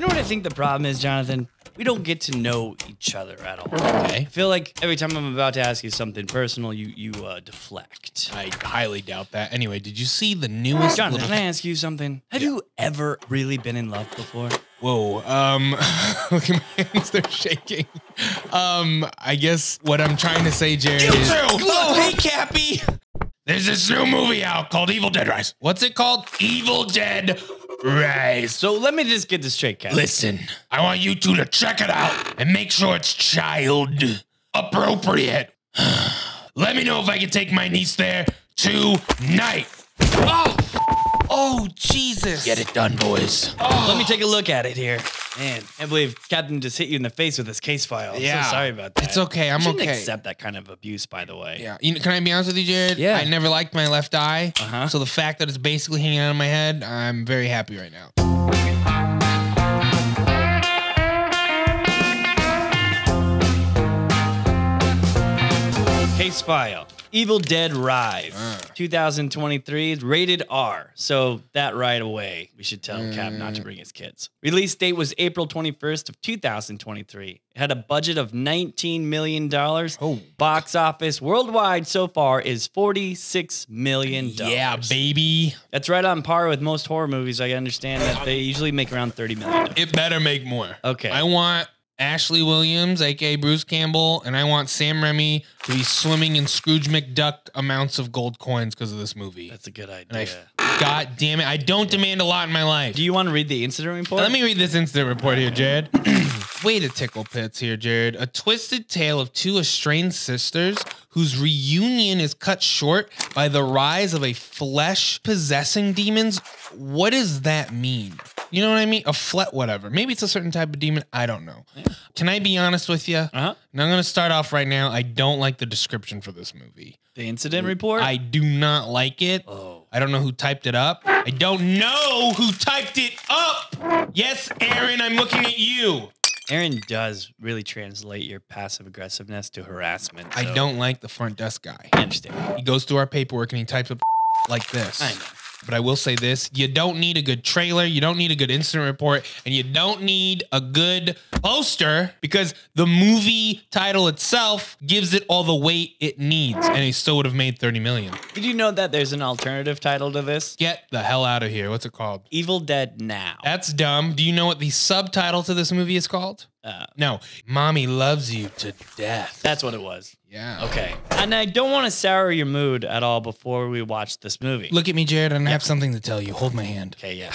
know what I think the problem is, Jonathan? We don't get to know each other at all. Okay. I feel like every time I'm about to ask you something personal, you deflect. I highly doubt that. Anyway, did you see the newest Jonathan, can I ask you something? Have you ever really been in love before? Whoa, look at my hands, they're shaking. I guess what I'm trying to say, Jared, is... Oh, hey, Cappy! There's this new movie out called Evil Dead Rise. What's it called? Evil Dead Rise. So let me just get this straight, Cappy. Listen, I want you two to check it out and make sure it's child appropriate. Let me know if I can take my niece there tonight. Oh, Jesus. Get it done, boys. Let me take a look at it here. Man, I believe Captain just hit you in the face with his case file. I'm so sorry about that. It's okay. I'm shouldn't okay. accept that kind of abuse, by the way. Yeah. Can I be honest with you, Jared? Yeah. I never liked my left eye. Uh-huh. So the fact that it's basically hanging out of my head, I'm very happy right now. Case file. Evil Dead Rise. 2023 is rated R. So that right away, we should tell Cap not to bring his kids. Release date was April 21st of 2023. It had a budget of $19 million. Box office worldwide so far is $46 million. Yeah, baby. That's right on par with most horror movies. I understand that they usually make around $30 million. It better make more. Okay. I want Ashley Williams, aka Bruce Campbell, and I want Sam Raimi to be swimming in Scrooge McDuck amounts of gold coins because of this movie. That's a good idea. God damn it, I don't demand a lot in my life. Do you want to read the incident report? Let me read this incident report here, Jared. Way to tickle pits here, Jared. A twisted tale of two estranged sisters whose reunion is cut short by the rise of a flesh-possessing demons. What does that mean? You know what I mean? Whatever. Maybe it's a certain type of demon. I don't know. Yeah. Can I be honest with you? Uh-huh. Now I'm going to start off right now. I don't like the description for this movie. The incident report? I do not like it. Oh. I don't know who typed it up. I don't know who typed it up. Yes, Aaron, I'm looking at you. Aaron does really translate your passive aggressiveness to harassment. So I don't like the front desk guy. I understand. He goes through our paperwork and he types up like this. I know. But I will say this, you don't need a good trailer, you don't need a good incident report, and you don't need a good poster because the movie title itself gives it all the weight it needs, and it still would have made $30 million. Did you know that there's an alternative title to this? Get the hell out of here. What's it called? Evil Dead Now. That's dumb. Do you know what the subtitle to this movie is called? No. Mommy loves you to death. That's what it was. Yeah. Okay. And I don't want to sour your mood at all before we watch this movie. Look at me, Jared, and I have something to tell you. Hold my hand. Okay, yeah.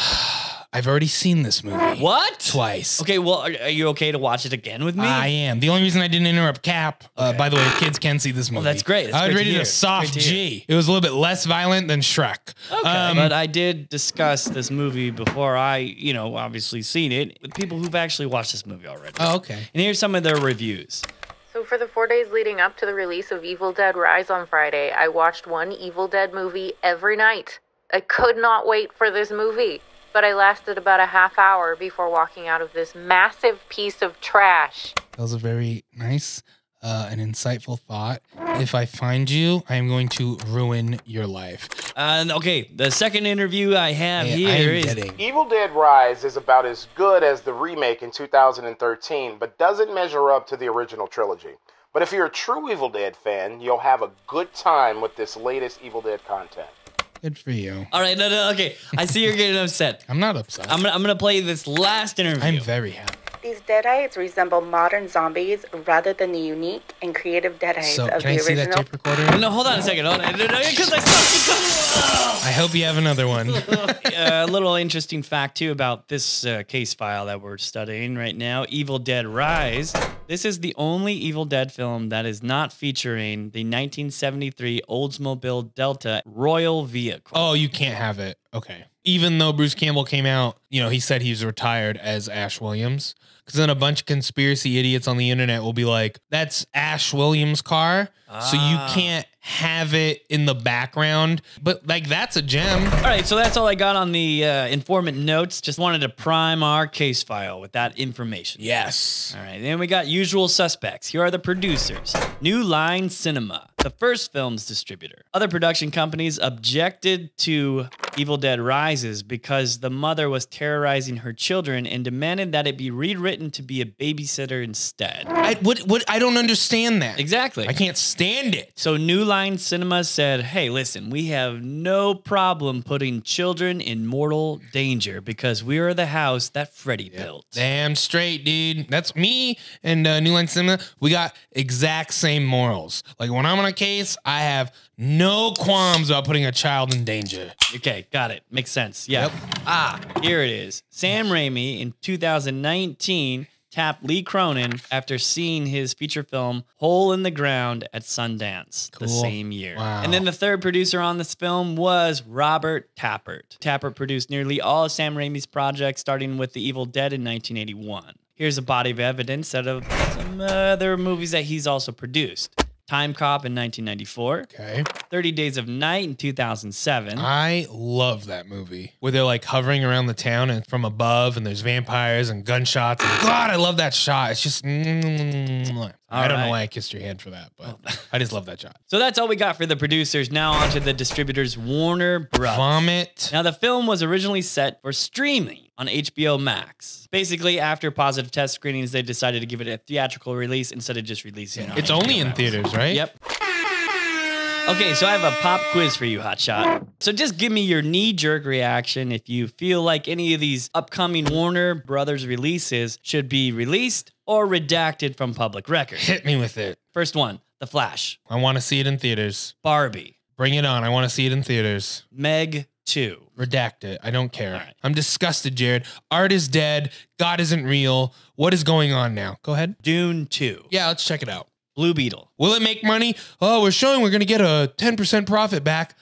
I've already seen this movie. What? Twice. Okay, well, are you okay to watch it again with me? I am. The only reason I didn't interrupt Cap, by the way, kids can see this movie. Well, that's great. That's I would great rate to it hear. a soft Great to hear. G. It was a little bit less violent than Shrek. Okay, but I did discuss this movie before I, obviously seen it with people who've actually watched this movie already. Oh, okay. And here's some of their reviews. So for the 4 days leading up to the release of Evil Dead Rise on Friday, I watched one Evil Dead movie every night. I could not wait for this movie, but I lasted about a half hour before walking out of this massive piece of trash. That was a very nice and insightful thought. If I find you, I am going to ruin your life. And okay, the second interview I have here is... Evil Dead Rise is about as good as the remake in 2013, but doesn't measure up to the original trilogy. But if you're a true Evil Dead fan, you'll have a good time with this latest Evil Dead content. Good for you. All right, no, okay. I see you're getting upset. I'm not upset. I'm gonna play this last interview. I'm very happy. These Deadites resemble modern zombies rather than the unique and creative Deadites So, of can I the see that original. tape recorder? No, hold on a second. Because I stopped I hope you have another one. A little interesting fact, too, about this case file that we're studying right now, Evil Dead Rise. This is the only Evil Dead film that is not featuring the 1973 Oldsmobile Delta Royal vehicle. Oh, you can't have it. Okay. Even though Bruce Campbell came out, he said he was retired as Ash Williams. Because then a bunch of conspiracy idiots on the internet will be like, that's Ash Williams' car, so you can't have it in the background. But, that's a gem. All right, so that's all I got on the informant notes. Just wanted to prime our case file with that information. Yes. All right, then we got usual suspects. Here are the producers. New Line Cinema. The the first film's distributor. Other production companies objected to Evil Dead Rises because the mother was terrorizing her children and demanded that it be rewritten to be a babysitter instead. I don't understand that. Exactly. I can't stand it. So New Line Cinema said, hey, listen, we have no problem putting children in mortal danger because we are the house that Freddy built. Damn straight, dude. That's me and New Line Cinema. We got exact same morals. Like when I'm on a case, I have no qualms about putting a child in danger. Okay, got it. Makes sense. Yeah. Yep. Here it is. Sam Raimi in 2019 tapped Lee Cronin after seeing his feature film Hole in the Ground at Sundance the same year. Wow. And then the third producer on this film was Robert Tappert. Tappert produced nearly all of Sam Raimi's projects, starting with The Evil Dead in 1981. Here's a body of evidence out of some other movies that he's also produced. Time Cop in 1994. Okay. 30 Days of Night in 2007. I love that movie where they're like hovering around the town and from above and there's vampires and gunshots. And God, I love that shot. It's just, I don't know why I kissed your hand for that, but I just love that shot. So that's all we got for the producers. Now on to the distributors, Warner Bros. Vomit. Now the film was originally set for streaming on HBO Max. Basically, after positive test screenings, they decided to give it a theatrical release instead of just releasing it on It's HBO only in Max. theaters, right? Yep. Okay, so I have a pop quiz for you, Hotshot. So just give me your knee-jerk reaction if you feel like any of these upcoming Warner Brothers releases should be released or redacted from public record. Hit me with it. First one, The Flash. I want to see it in theaters. Barbie. Bring it on. I want to see it in theaters. Meg 2. Redact it. I don't care. All right. I'm disgusted, Jared. Art is dead. God isn't real. What is going on now? Go ahead. Dune 2. Yeah, let's check it out. Blue Beetle. Will it make money? Oh, we're showing we're going to get a 10% profit back.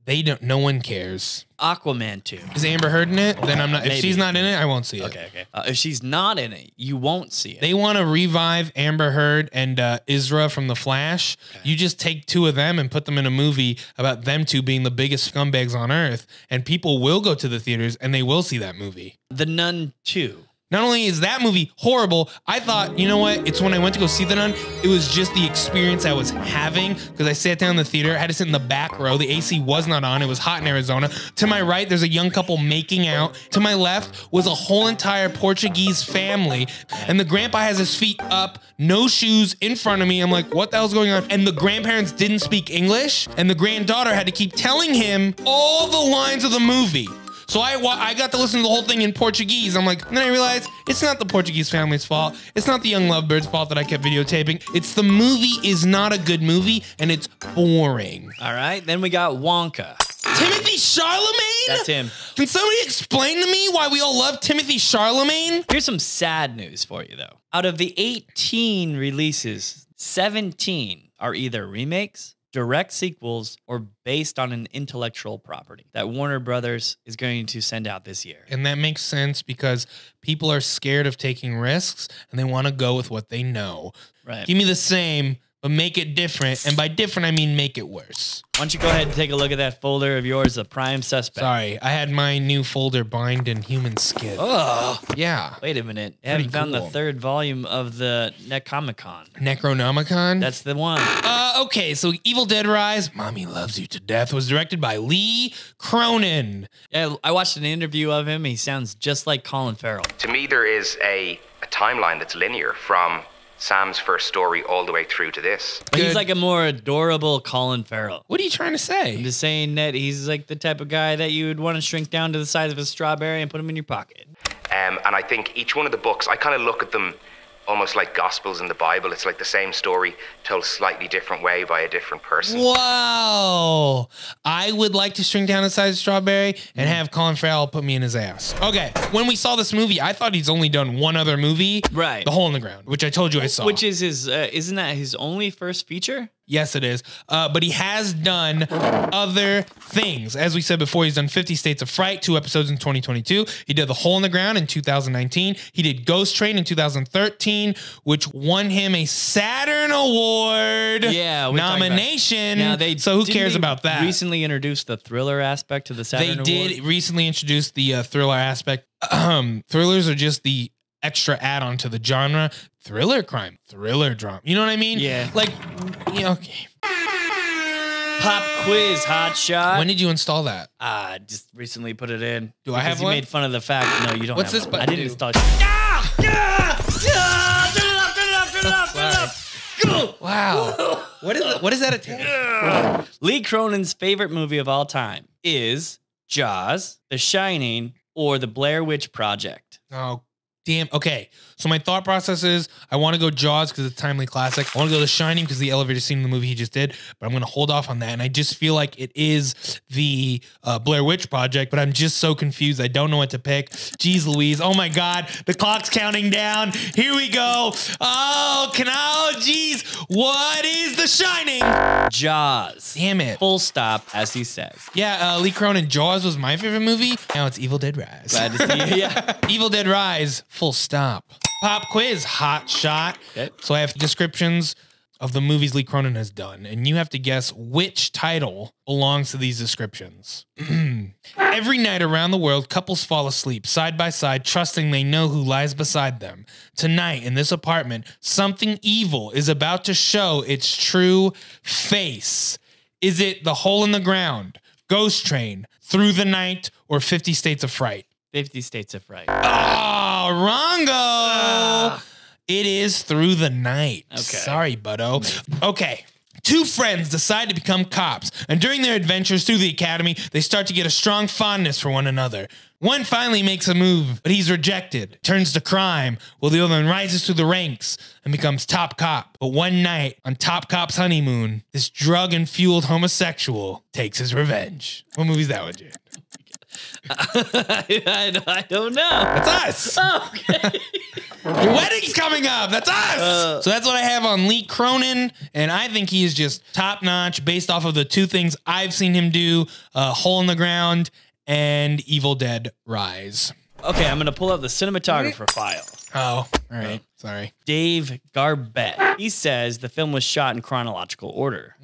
They don't. No one cares. Aquaman 2. Is Amber Heard in it? Then I'm not. If Maybe. she's not in it, I won't see it. Okay. If she's not in it, you won't see it. They want to revive Amber Heard and Isra from The Flash. Okay. You just take two of them and put them in a movie about them two being the biggest scumbags on earth, and people will go to the theaters and they will see that movie. The Nun 2. Not only is that movie horrible, I thought, you know what? It's when I went to go see The Nun, it was just the experience I was having because I sat down in the theater, I had to sit in the back row. The AC was not on. It was hot in Arizona. To my right, there's a young couple making out. To my left was a whole entire Portuguese family. And the grandpa has his feet up, no shoes in front of me. I'm like, what the hell's going on? And the grandparents didn't speak English. And the granddaughter had to keep telling him all the lines of the movie. So I got to listen to the whole thing in Portuguese. I'm like, and then I realized it's not the Portuguese family's fault. It's not the young lovebirds' fault that I kept videotaping. It's the movie is not a good movie and it's boring. All right, then we got Wonka. Timothy Chalamet? That's him. Can somebody explain to me why we all love Timothy Chalamet? Here's some sad news for you, though. Out of the 18 releases, 17 are either remakes, direct sequels, or based on an intellectual property that Warner Brothers is going to send out this year. And that makes sense because people are scared of taking risks and they want to go with what they know. Right. Give me the same, but make it different. And by different, I mean make it worse. Why don't you go ahead and take a look at that folder of yours, The Prime Suspect. Sorry, I had my new folder bind in human skin. Oh, yeah. wait a minute. I haven't found the third volume of the Necomicon. Necronomicon? That's the one. Okay, so Evil Dead Rise, Mommy Loves You to Death, was directed by Lee Cronin. Yeah, I watched an interview of him. He sounds just like Colin Farrell. To me, there is a timeline that's linear from Sam's first story all the way through to this. But he's like a more adorable Colin Farrell. What are you trying to say? I'm just saying that he's like the type of guy that you would want to shrink down to the size of a strawberry and put him in your pocket. And I think each one of the books, I kind of look at them almost like Gospels in the Bible. It's like the same story told a slightly different way by a different person. Wow. I would like to shrink down the size of strawberry and have Colin Farrell put me in his ass. Okay, when we saw this movie, I thought he's only done one other movie. Right. The Hole in the Ground, which I told you I saw. Which is his, isn't that his only first feature? Yes, it is. But he has done other things. As we said before, he's done 50 States of Fright, 2 episodes in 2022. He did The Hole in the Ground in 2019. He did Ghost Train in 2013, which won him a Saturn Award nomination. Now so who cares about that? Recently introduced the thriller aspect to the Saturn Award. They did recently introduce the thriller aspect. Thrillers are just the extra add-on to the genre. Thriller crime, thriller drama. You know what I mean? Yeah. Like, yeah, okay. Pop quiz, hot shot. When did you install that? Just recently put it in. Do I have you one? made fun of the fact. No, you don't What's have this one. I button didn't do? install it. Wow. What is that attack? Lee Cronin's favorite movie of all time is Jaws, The Shining, or The Blair Witch Project. Oh, damn. Okay. So my thought process is I want to go Jaws because it's a timely classic. I want to go The Shining because the elevator scene in the movie he just did, but I'm going to hold off on that. And I just feel like it is the Blair Witch Project, but I'm just so confused. I don't know what to pick. Jeez Louise. Oh my God. The clock's counting down. Here we go. Oh, geez. What is The Shining? Jaws. Damn it. Full stop, as he says. Yeah, Lee Cronin, Jaws was my favorite movie. Now it's Evil Dead Rise. Glad to see you. Yeah. Evil Dead Rise, full stop. Pop quiz, hot shot. Okay. So I have descriptions of the movies Lee Cronin has done, and you have to guess which title belongs to these descriptions. Every night around the world, couples fall asleep side by side, trusting they know who lies beside them. Tonight, in this apartment, something evil is about to show its true face. Is it The Hole in the Ground, Ghost Train, Through the Night, or 50 States of Fright? 50 States of Fright. Oh, wrongo. It is Through the Night. Okay. Sorry, buddo. Okay. Two friends decide to become cops, and during their adventures through the academy, they start to get a strong fondness for one another. One finally makes a move, but he's rejected, turns to crime, while the other one rises through the ranks and becomes top cop. But one night, on top cop's honeymoon, this drug-and-fueled homosexual takes his revenge. What movie's that one, Jared? I don't know. That's us. Okay. Your wedding's coming up. That's us. So that's what I have on Lee Cronin, and I think he is just top notch based off of the two things I've seen him do: Hole in the Ground and Evil Dead Rise. Okay, I'm gonna pull up the cinematographer file. Oh, all right. Sorry. Dave Garbett. He says the film was shot in chronological order.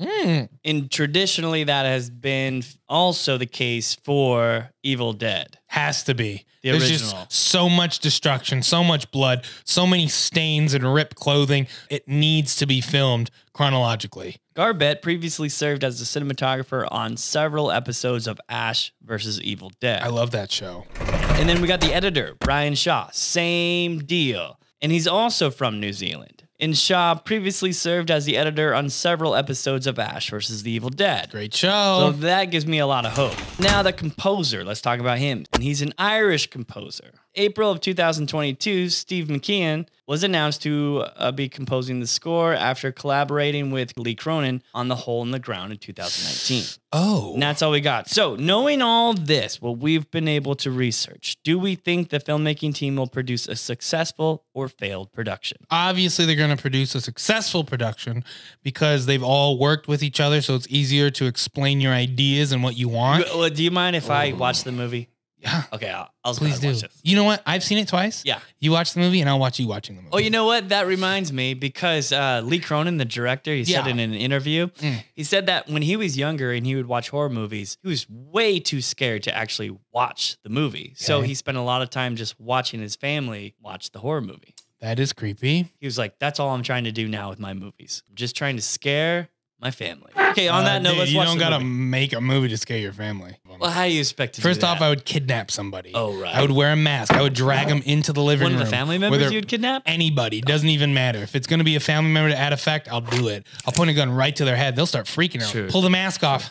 And traditionally, that has been also the case for Evil Dead. Has to be. The There's original. just so much destruction, so much blood, so many stains and ripped clothing. It needs to be filmed chronologically. Garbett previously served as the cinematographer on several episodes of Ash vs. Evil Dead. I love that show. And then we got the editor, Brian Shaw. Same deal. And he's also from New Zealand. And Shaw previously served as the editor on several episodes of Ash vs. the Evil Dead. Great So show. that gives me a lot of hope. Now the composer, let's talk about him. And he's an Irish composer. April of 2022, Steve McKeon was announced to be composing the score after collaborating with Lee Cronin on The Hole in the Ground in 2019. Oh. And that's all we got. So knowing all this, what we've been able to research, do we think the filmmaking team will produce a successful or failed production? Obviously, they're going to produce a successful production because they've all worked with each other, so it's easier to explain your ideas and what you want. Do you mind if I watch the movie? Yeah. Okay, I'll Please do. watch this. You know what? I've seen it twice. Yeah. You watch the movie, and I'll watch you watching the movie. Oh, you know what? That reminds me because Lee Cronin, the director, he said Yeah. in an interview, he said that when he was younger and he would watch horror movies, he was way too scared to actually watch the movie. So Okay. he spent a lot of time just watching his family watch the horror movie. That is creepy. He was like, that's all I'm trying to do now with my movies. I'm just trying to scare my family. Okay, on that note, Dude, let's you watch don't the gotta movie. make a movie to scare your family. Well, how do you expect to First do off, that? I would kidnap somebody. Oh, right. I would wear a mask. I would drag them into the living One room. of the family where members they're- you'd kidnap? Anybody. Doesn't even matter. If it's going to be a family member to add effect, I'll do it. I'll point a gun right to their head. They'll start freaking out. Sure. Pull the mask off.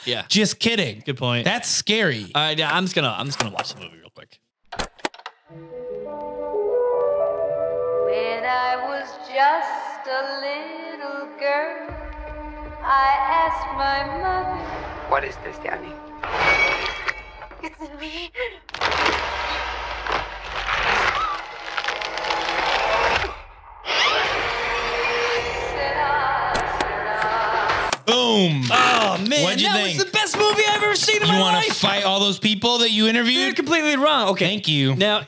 Yeah. Just kidding. Good point. That's scary. All right, yeah, I'm just gonna watch the movie real quick. When I was just a little girl, I asked my mother, What is this, Danny? it's me. Boom. Oh man, What'd you that think? was the best movie I've ever seen in You my want life. to fight all those people that you You're interviewed? completely wrong. Okay, Thank you. Now,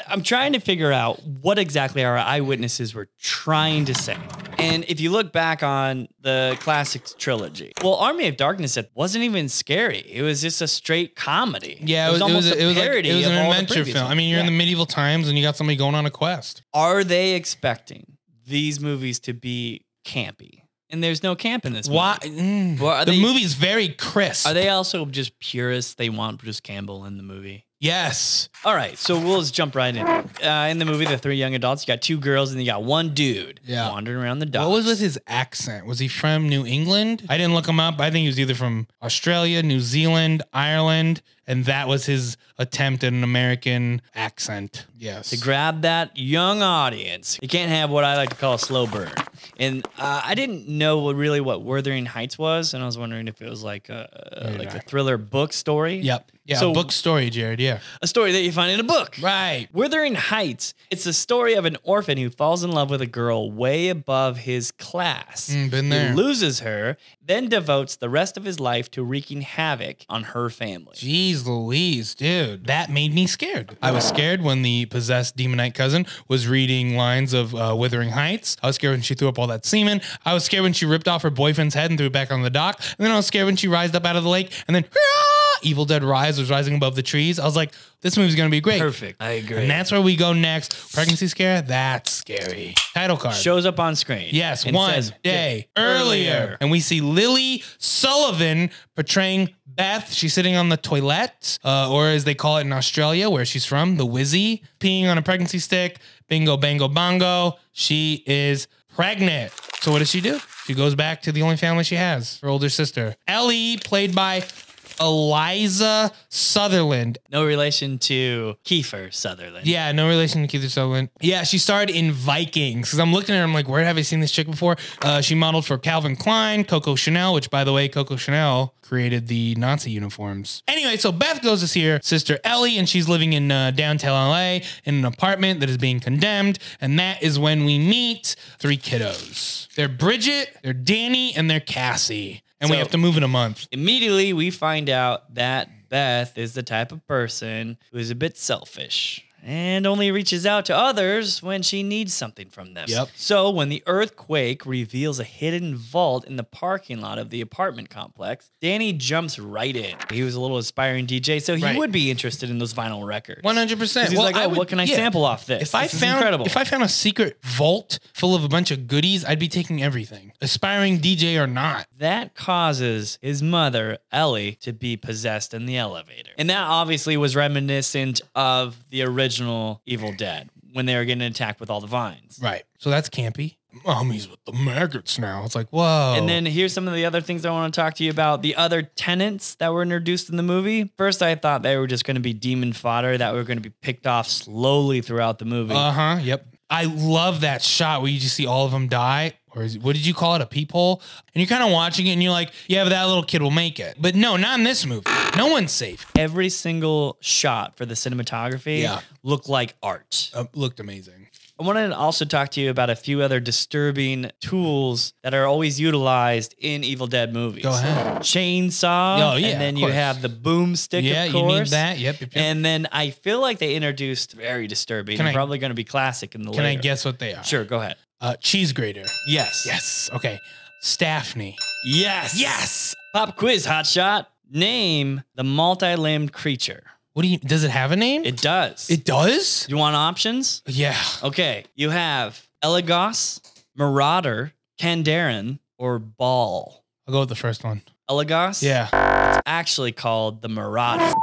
I'm trying to figure out what exactly our eyewitnesses were trying to say. And if you look back on the classics trilogy, well, Army of Darkness it wasn't even scary. It was just a straight comedy. Yeah, it was almost a like- parody it was of an all the adventure previous film. I ones. mean, you're in Yeah. the medieval times and you got somebody going on a quest. Are they expecting these movies to be campy? And there's no camp in this movie. Why? Well, The movie's very crisp. Are they also just purists? They want Bruce Campbell in the movie. Yes. All right, so we'll just jump right in. In the movie, the three young adults, you got two girls and you got one dude wandering around the docks. What was with his accent? Was he from New England? I didn't look him up. I think he was either from Australia, New Zealand, Ireland, and that was his attempt at an American accent. Yes. To grab that young audience. You can't have what I like to call a slow burn. And I didn't know what Wuthering Heights was, and I was wondering if it was like a thriller book story. Yep. Yeah, So- a book story, Jared. Yeah. A story that you find in a book. Right. Wuthering Heights. It's the story of an orphan who falls in love with a girl way above his class. Been there. He loses her, then devotes the rest of his life to wreaking havoc on her family. Jeez Louise, dude. That made me scared. I was scared when the possessed demonite cousin was reading lines of Wuthering Heights. I was scared when she threw up all that semen. I was scared when she ripped off her boyfriend's head and threw it back on the dock. And then I was scared when she rised up out of the lake and then Evil Dead Rise was rising above the trees. I was like, this movie's going to be great. Perfect. I agree. And that's where we go next. Pregnancy scare? That's scary. Title card. Shows up on screen. Yes, and one says, day earlier. And we see Lily Sullivan portraying Beth. She's sitting on the toilet, or as they call it in Australia, where she's from, the Wizzy, peeing on a pregnancy stick. Bingo, bango, bongo. She is pregnant. So what does she do? She goes back to the only family she has, her older sister. Ellie, played by Eliza Sutherland. No relation to Kiefer Sutherland. Yeah, no relation to Keith Sutherland. Yeah, she starred in Vikings. Because I'm looking at her, I'm like, where have I seen this chick before? She modeled for Calvin Klein, Coco Chanel, which, by the way, Coco Chanel created the Nazi uniforms. Anyway, so Beth goes to see her sister Ellie, and she's living in downtown LA in an apartment that is being condemned. And that is when we meet three kiddos. They're Bridget, they're Danny, and they're Cassie. And we have to move in a month. Immediately, we find out that Beth is the type of person who is a bit selfish and only reaches out to others when she needs something from them. Yep. So when the earthquake reveals a hidden vault in the parking lot of the apartment complex, Danny jumps right in. He was a little aspiring DJ, so he would be interested in those vinyl records. 100%. He's like, what can I sample off this? If I This is found incredible. if I found a secret vault full of a bunch of goodies, I'd be taking everything. Aspiring DJ or not. That causes his mother, Ellie, to be possessed in the elevator. And that obviously was reminiscent of the original Evil Dead when they were getting attacked with all the vines. Right. So that's campy. Mommy's with the maggots now. It's like, whoa. And then here's some of the other things I want to talk to you about. The other tenants that were introduced in the movie. First, I thought they were just going to be demon fodder that were going to be picked off slowly throughout the movie. Yep. I love that shot where you just see all of them die. Or what did you call it? A peephole? And you're kind of watching it and you're like, yeah, but that little kid will make it. But no, not in this movie. No one's safe. Every single shot for the cinematography looked like art. Looked amazing. I wanted to also talk to you about a few other disturbing tools that are always utilized in Evil Dead movies. Go ahead. Chainsaw. Oh, yeah, and then of you course. have the boomstick, Yeah, of course. you need that. Yep. And then I feel like they introduced very disturbing. Can I- Probably going to be classic in the Can I later. guess what they are? Sure, go ahead. Cheese grater. Yes. Yes. Okay. Staffney. Yes. Yes. Pop quiz, hotshot. Name the multi-limbed creature. What do you, does it have a name? It does. It does? You want options? Yeah. Okay. You have Elegos, Marauder, Kandaren, or Ball. I'll go with the first one. Elegos? Yeah. It's actually called the Marauder.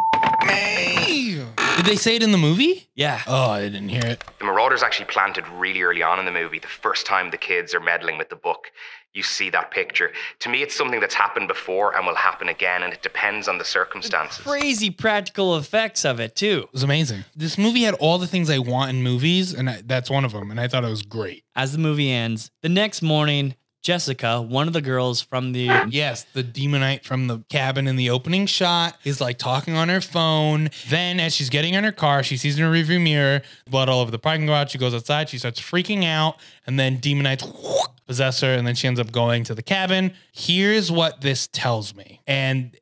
Did they say it in the movie? Yeah. Oh, I didn't hear it. The Marauders actually planted really early on in the movie. The first time the kids are meddling with the book, you see that picture. To me, it's something that's happened before and will happen again, and it depends on the circumstances. Crazy practical effects of it, too. It was amazing. This movie had all the things I want in movies, and that's one of them, and I thought it was great. As the movie ends, the next morning, Jessica, one of the girls from the... Yes, the demonite from the cabin in the opening shot is like talking on her phone. Then as she's getting in her car, she sees in her rearview mirror, blood all over the parking garage. She goes outside, she starts freaking out, and then demonites possess her, and then she ends up going to the cabin. Here's what this tells me, and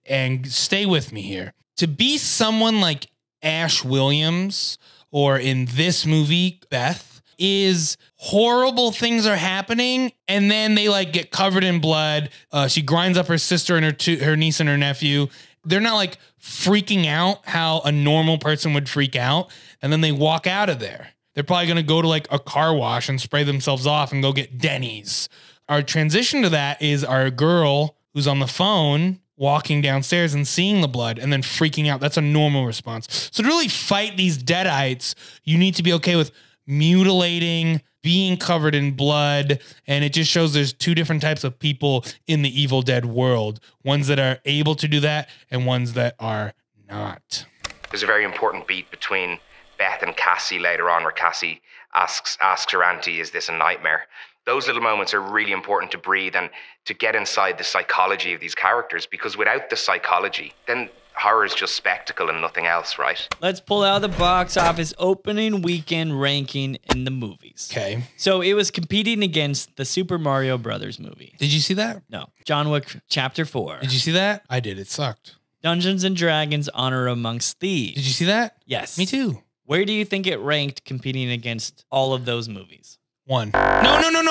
stay with me here. To be someone like Ash Williams, or in this movie, Beth, is horrible things are happening and then they like get covered in blood. She grinds up her sister and her niece and her nephew. They're not like freaking out how a normal person would freak out. And then they walk out of there. They're probably going to go to like a car wash and spray themselves off and go get Denny's. our transition to that is our girl who's on the phone walking downstairs and seeing the blood and then freaking out. That's a normal response. So to really fight these deadites, you need to be okay with mutilating, being covered in blood. And it just shows there's two different types of people in the Evil Dead world. Ones that are able to do that and ones that are not. There's a very important beat between Beth and Cassie later on where Cassie asks her auntie, is this a nightmare? Those little moments are really important to breathe and to get inside the psychology of these characters, because without the psychology, then horror is just spectacle and nothing else, right? Let's pull out the box office opening weekend ranking in the movies. Okay. So it was competing against the Super Mario Brothers movie. Did you see that? No. John Wick Chapter 4. Did you see that? I did. It sucked. Dungeons and Dragons Honor Amongst Thieves. Did you see that? Yes. Me too. Where do you think it ranked competing against all of those movies? 1. No.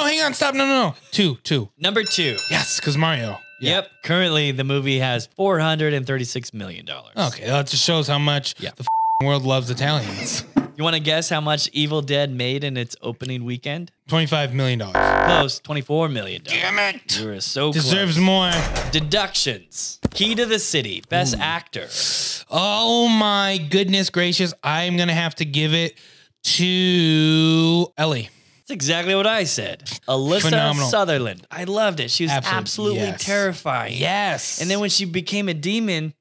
Hang on. Stop. No. 2. Number 2. Yes, because Mario. Yeah. Yep. Currently, the movie has $436 million. Okay, that just shows how much the world loves Italians. You want to guess how much Evil Dead made in its opening weekend? $25 million. Close, $24 million. Damn it. You were so Deserves close. more. Deductions. Key to the City, Best Actor. Oh my goodness gracious. I'm going to have to give it to Ellie. That's exactly what I said. Alyssa Phenomenal. Sutherland. I loved it. She was absolutely yes. terrifying. Yes. And then when she became a demon...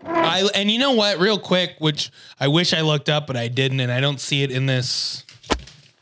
And you know what, real quick, which I wish I looked up, but I didn't, and I don't see it in this.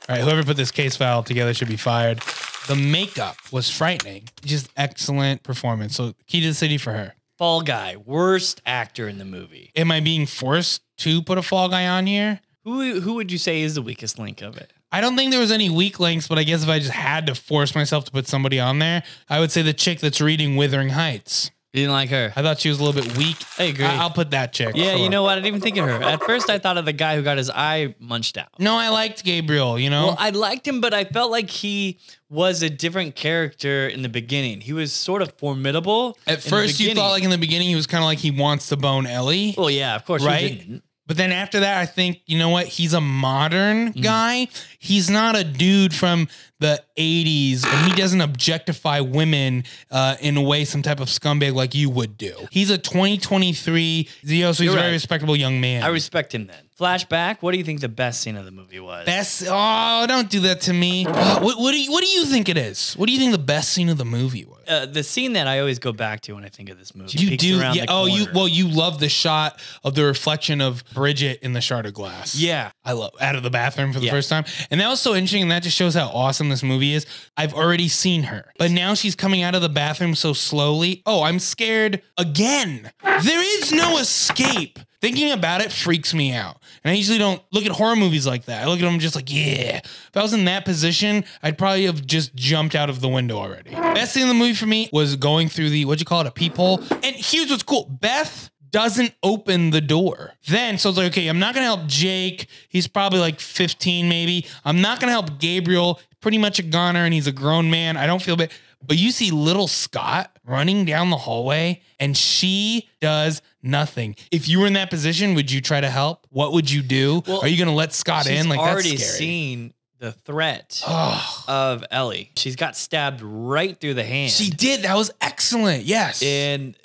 All right, whoever put this case file together should be fired. The makeup was frightening. Just excellent performance. So Key to the City for her. Fall Guy, worst actor in the movie. Am I being forced to put a Fall Guy on here? Who would you say is the weakest link of it? I don't think there was any weak links, but I guess if I just had to force myself to put somebody on there, I would say the chick that's reading Wuthering Heights. You didn't like her? I thought she was a little bit weak. I agree. I'll put that chick. Yeah, Sure. you know what? I didn't even think of her. At first, I thought of the guy who got his eye munched out. No, I liked Gabriel, you know? Well, I liked him, but I felt like he was a different character in the beginning. He was sort of formidable. At first, you thought like in the beginning, he was kind of like he wants to bone Ellie. Well, yeah, of course. Right? Who didn't? But then after that, I think, you know what? He's a modern guy. He's not a dude from the 80s, and he doesn't objectify women in a way some type of scumbag like you would do. He's a 2023, so he's a very respectable young man. I respect him then. Flashback, what do you think the best scene of the movie was? Oh, don't do that to me. What do you think it is? What do you think the best scene of the movie was? The scene that I always go back to when I think of this movie. You Peeks do, around yeah. the corner. You love the shot of the reflection of Bridget in the shard of glass. Yeah. I love out of the bathroom for the first time. And that was so interesting. And that just shows how awesome this movie is. I've already seen her, but now she's coming out of the bathroom so slowly. Oh, I'm scared again. There is no escape. Thinking about it freaks me out. And I usually don't look at horror movies like that. I look at them just like, yeah. If I was in that position, I'd probably have just jumped out of the window already. Best thing in the movie for me was going through the, what'd you call it, a peephole? And here's what's cool. Beth doesn't open the door. Then, so it's like, okay, I'm not gonna help Jake. He's probably like 15 maybe. I'm not gonna help Gabriel. Pretty much a goner and he's a grown man. I don't feel bad. But you see little Scott running down the hallway and she does nothing. If you were in that position, would you try to help? What would you do? Well, are you going to let Scott in? Like, already that's scary. Seen the threat of Ellie. She's got stabbed right through the hand. She did. That was excellent. Yes. And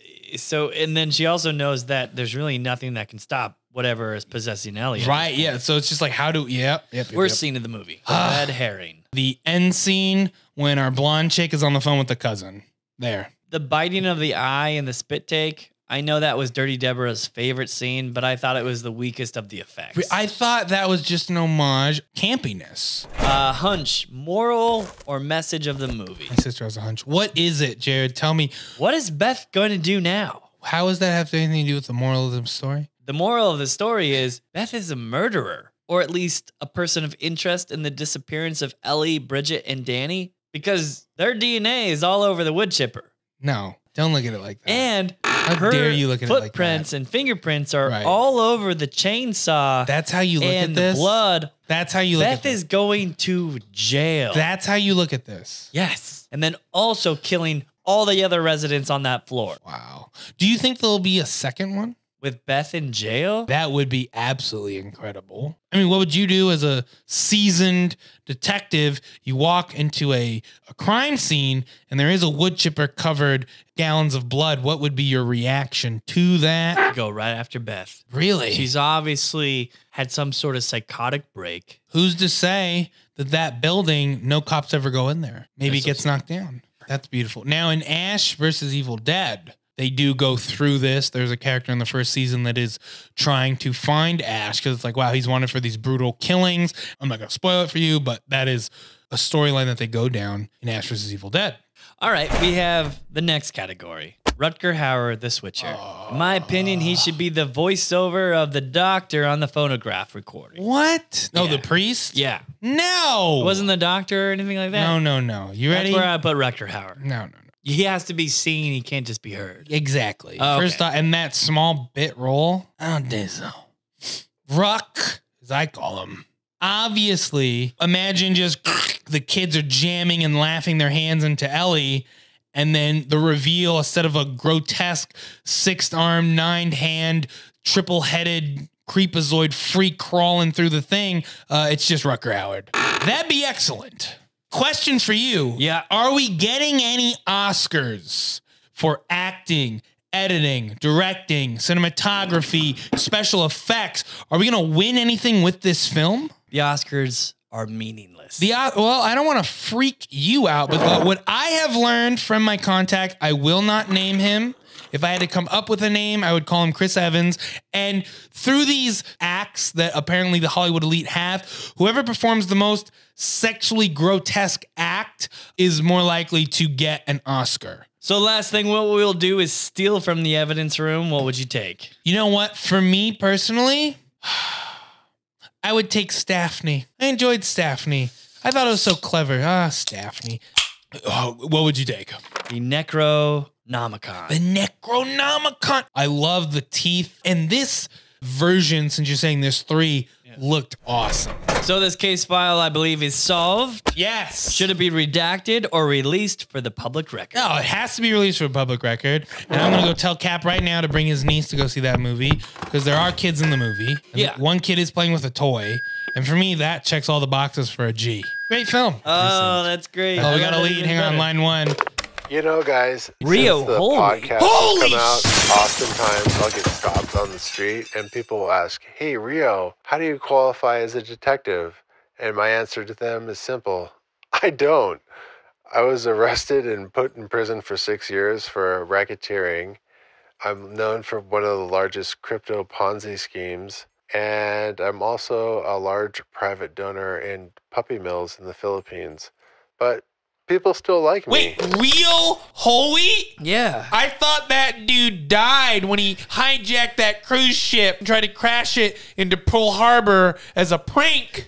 then she also knows that there's really nothing that can stop whatever is possessing Ellie. Right. Yeah. So it's just like, how do, Worst scene of the movie. The red herring. The end scene when our blonde chick is on the phone with the cousin. There. The biting of the eye and the spit take. I know that was Dirty Deborah's favorite scene, but I thought it was the weakest of the effects. I thought that was just an homage. Campiness. Hunch, moral or message of the movie? My sister has a hunch. What is it, Jared? Tell me. What is Beth going to do now? How does that have anything to do with the moral of the story? The moral of the story is Beth is a murderer, or at least a person of interest in the disappearance of Ellie, Bridget, and Danny, because their DNA is all over the wood chipper. No, don't look at it like that. And how dare you look at it like that? Footprints and fingerprints are all over the chainsaw. That's how you look at this? And the blood. That's how you look at this. Beth is going to jail. That's how you look at this. Yes. And then also killing all the other residents on that floor. Wow. Do you think there'll be a second one? with Beth in jail? That would be absolutely incredible. I mean, what would you do as a seasoned detective? You walk into a crime scene and there is a wood chipper covered gallons of blood. What would be your reaction to that? Go right after Beth. Really? She's obviously had some sort of psychotic break. Who's to say that building, no cops ever go in there? Maybe it gets knocked down. That's beautiful. Now in Ash versus Evil Dead, they do go through this. There's a character in the first season that is trying to find Ash because it's like, wow, he's wanted for these brutal killings. I'm not going to spoil it for you, but that is a storyline that they go down in Ash vs. Evil Dead. All right, we have the next category. Rutger Hauer, the Switcher. In my opinion, he should be the voiceover of the doctor on the phonograph recording. What? No, Yeah. the priest? Yeah. No. Wasn't the doctor or anything like that? No. You ready? That's where I put Rutger Hauer. No. He has to be seen. He can't just be heard. Exactly. Oh, okay. First off, and that small bit role, I don't think so. Ruck, as I call him. Obviously, imagine just the kids are jamming and laughing their hands into Ellie, and then the reveal, instead of a grotesque six-armed, nine-hand, triple-headed creepazoid freak crawling through the thing, it's just Rutger Hauer. That'd be excellent. Question for you. Yeah. Are we getting any Oscars for acting, editing, directing, cinematography, special effects? Are we going to win anything with this film? The Oscars are meaningless. Well, I don't want to freak you out, but what I have learned from my contact, I will not name him. If I had to come up with a name, I would call him Chris Evans. And through these acts that apparently the Hollywood elite have, whoever performs the most sexually grotesque act is more likely to get an Oscar. So last thing, what we'll do is steal from the evidence room. What would you take? You know what? For me personally, I would take Staffney. I enjoyed Staffney. I thought it was so clever. Staffney. Oh, what would you take? The Necronomicon. The Necronomicon. I love the teeth. And this version, since you're saying there's three, looked awesome. So this case file, I believe, is solved. Yes. Should it be redacted or released for the public record? No, it has to be released for a public record. And I'm going to go tell Cap right now to bring his niece to go see that movie because there are kids in the movie. And Yeah. One kid is playing with a toy. And for me, that checks all the boxes for a G. Great film. Oh, that's great. Oh, we got a lead. Hang on, line one. You know, guys, Rio, since the holy. podcast Holy has come out, oftentimes I'll get stopped on the street and people will ask, hey, Rio, how do you qualify as a detective? And my answer to them is simple. I don't. I was arrested and put in prison for 6 years for racketeering. I'm known for one of the largest crypto Ponzi schemes. And I'm also a large private donor in puppy mills in the Philippines. But people still like me. Wait, real Holy? Yeah. I thought that dude died when he hijacked that cruise ship and tried to crash it into Pearl Harbor as a prank.